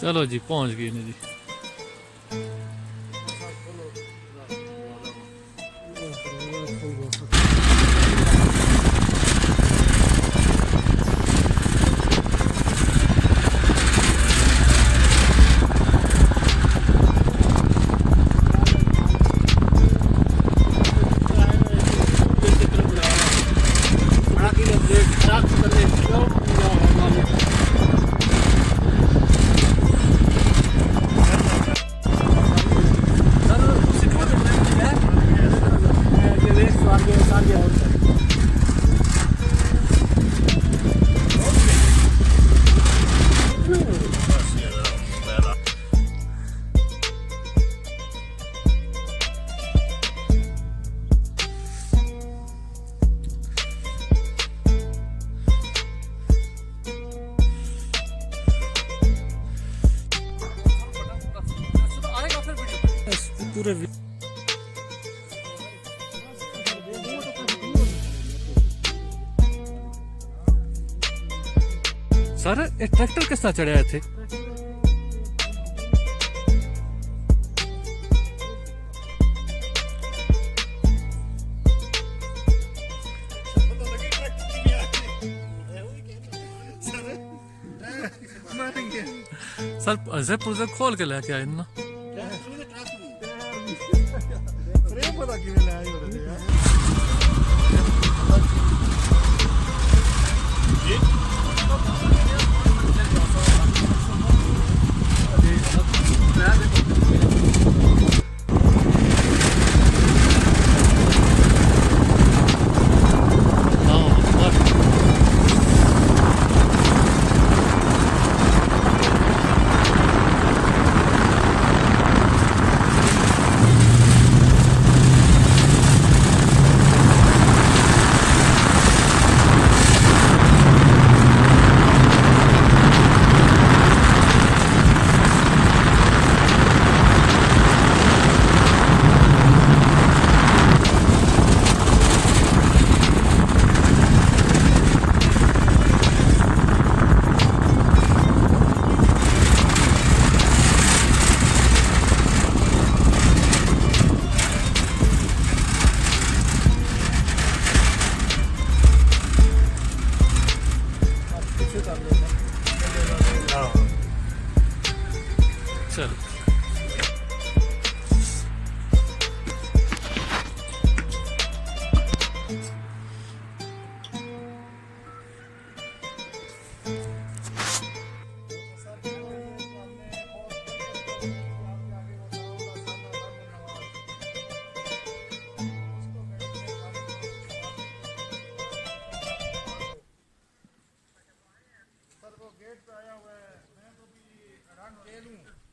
ਚਲੋ ਜੀ ਪਹੁੰਚ ਗਏ ਨੇ ਜੀ। पूरे सर ये ट्रैक्टर किस तरह चढ़िया इत्थे? सर जिप खोल के लेके आए ना। ਪਤਾ ਕਿਵੇਂ ਲੈ ਆਏ ਉਹਦੇ ਯਾਰ चल गेट पे आया हुआ है मैं तो भी रंग ले लूं